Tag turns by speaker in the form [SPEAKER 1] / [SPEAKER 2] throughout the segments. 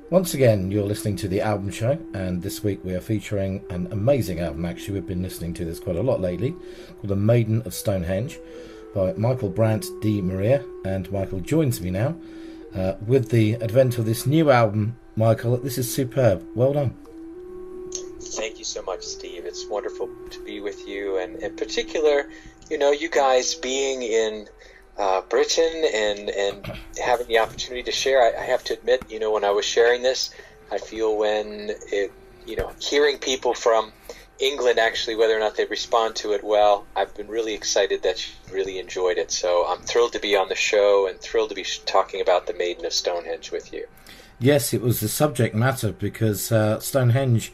[SPEAKER 1] Once again, you're listening to The Album Show, and this week we are featuring an amazing album, actually. We've been listening to this quite a lot lately, called The Maiden of Stone Henge by Michael Brant DeMaria, and Michael joins me now with the advent of this new album. Michael, this is superb. Well done.
[SPEAKER 2] Thank you so much, Steve. It's wonderful to be with you, and in particular, you guys being in Britain and having the opportunity to share. I have to admit, when I was sharing this, I feel when hearing people from England, actually, whether or not they respond to it well, I've been really excited that you really enjoyed it. So I'm thrilled to be on the show and thrilled to be talking about the Maiden of Stone Henge with you. Yes,
[SPEAKER 1] it was the subject matter because Stonehenge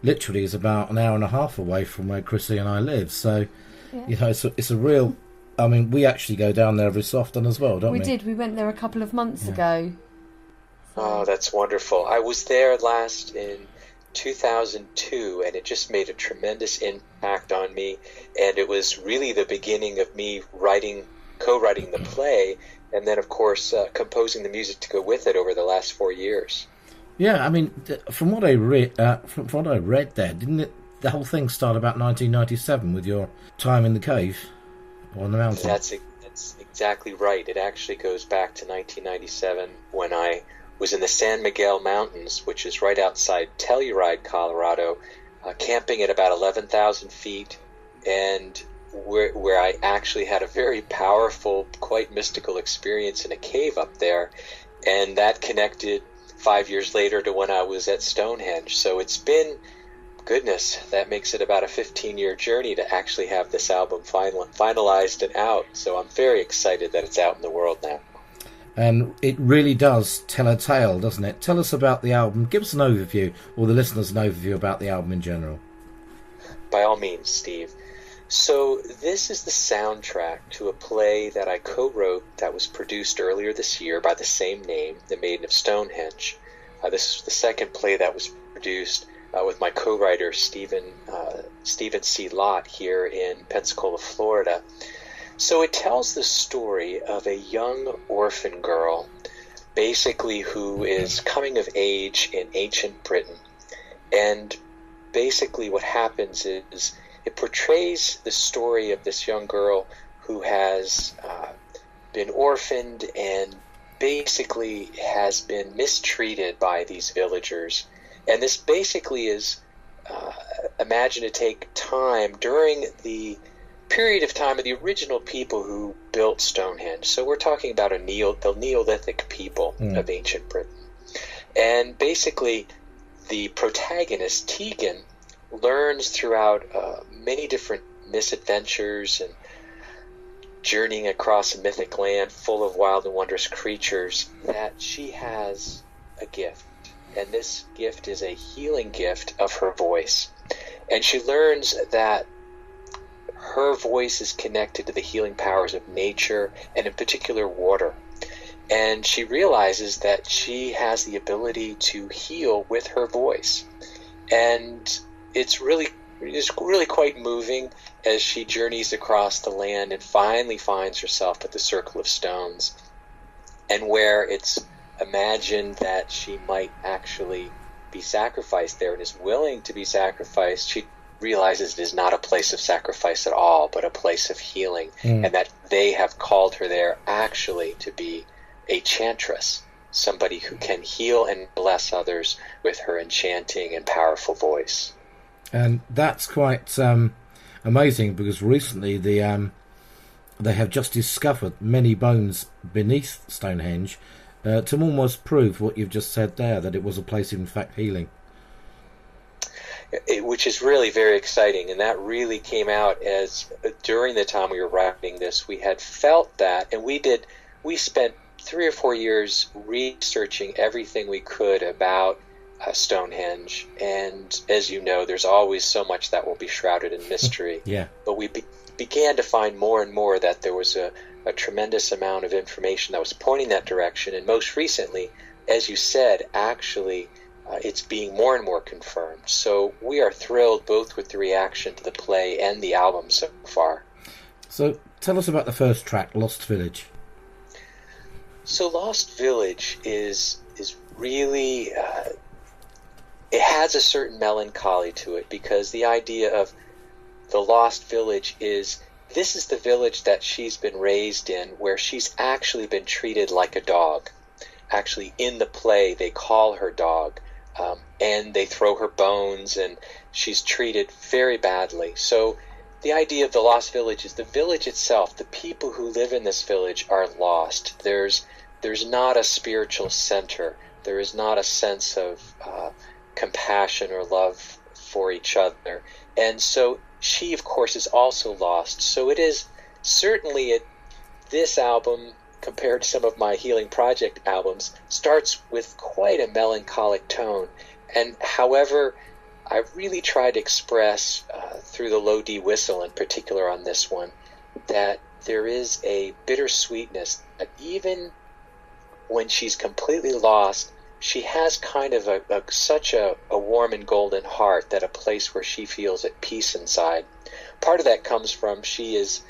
[SPEAKER 1] literally is about an hour and a half away from where Chrissie and I live. So, yeah. It's a real... I mean, we actually go down there every so often as well, don't we?
[SPEAKER 3] We did. We went there a couple of months ago.
[SPEAKER 2] Oh, that's wonderful. I was there last in 2002, and it just made a tremendous impact on me. And it was really the beginning of me co-writing the play, and then, of course, composing the music to go with it over the last 4 years.
[SPEAKER 1] Yeah, I mean, from what I read, there, didn't the whole thing start about 1997 with your time in the cave? On the mountain.
[SPEAKER 2] That's exactly right. It actually goes back to 1997 when I was in the San Miguel Mountains, which is right outside Telluride, Colorado, camping at about 11,000 feet, and where I actually had a very powerful, quite mystical experience in a cave up there, and that connected 5 years later to when I was at Stonehenge. So it's been... Goodness, that makes it about a 15-year journey to actually have this album finalized and out. So I'm very excited that it's out in the world now.
[SPEAKER 1] And it really does tell a tale, doesn't it? Tell us about the album. Give us an overview, or the listeners an overview about the album in general.
[SPEAKER 2] By all means, Steve. So this is the soundtrack to a play that I co-wrote that was produced earlier this year by the same name, The Maiden of Stone Henge. This is the second play that was produced with my co-writer Stephen C. Lott here in Pensacola, Florida. So it tells the story of a young orphan girl, basically who is coming of age in ancient Britain. And basically what happens is it portrays the story of this young girl who has been orphaned and basically has been mistreated by these villagers. And this basically is imagined to take time during the period of time of the original people who built Stonehenge. So we're talking about the Neolithic people of ancient Britain. And basically, the protagonist, Tegan, learns throughout many different misadventures and journeying across a mythic land full of wild and wondrous creatures that she has a gift. And this gift is a healing gift of her voice. And she learns that her voice is connected to the healing powers of nature, and in particular water. And she realizes that she has the ability to heal with her voice. And it's really quite moving as she journeys across the land and finally finds herself at the Circle of Stones, and where it's imagined that she might actually be sacrificed there and is willing to be sacrificed. She realizes it is not a place of sacrifice at all, but a place of healing, and that they have called her there actually to be a chantress, somebody who can heal and bless others with her enchanting and powerful voice.
[SPEAKER 1] And that's quite amazing, because recently they have just discovered many bones beneath Stonehenge to almost prove what you've just said there, that it was a place of, in fact, healing.
[SPEAKER 2] Which is really very exciting, and that really came out as during the time we were writing this, we had felt that, and we spent 3 or 4 years researching everything we could about Stonehenge, and as you know, there's always so much that will be shrouded in mystery.
[SPEAKER 1] Yeah.
[SPEAKER 2] But we began to find more and more that there was a tremendous amount of information that was pointing that direction, and most recently, as you said, actually it's being more and more confirmed. So we are thrilled both with the reaction to the play and the album so far.
[SPEAKER 1] So tell us about the first track, Lost Village.
[SPEAKER 2] So Lost Village is really, it has a certain melancholy to it, because the idea of the lost village is, this is the village that she's been raised in, where she's actually been treated like a dog. Actually, in the play, they call her dog, and they throw her bones, and she's treated very badly. So the idea of the lost village is the village itself. The people who live in this village are lost. There's not a spiritual center. There is not a sense of compassion or love for each other. And so she, of course, is also lost. So it is certainly this album, compared to some of my Healing Project albums, starts with quite a melancholic tone. And however, I really tried to express through the low D whistle in particular on this one, that there is a bittersweetness, that even when she's completely lost, she has kind of such a warm and golden heart, that a place where she feels at peace inside. Part of that comes from, she is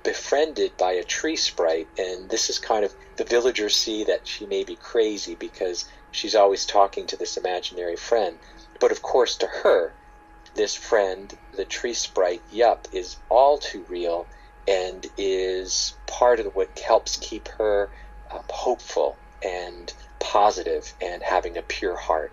[SPEAKER 2] befriended by a tree sprite, and this is kind of, the villagers see that she may be crazy because she's always talking to this imaginary friend. But of course, to her, this friend, the tree sprite, is all too real, and is part of what helps keep her hopeful and positive and having a pure heart.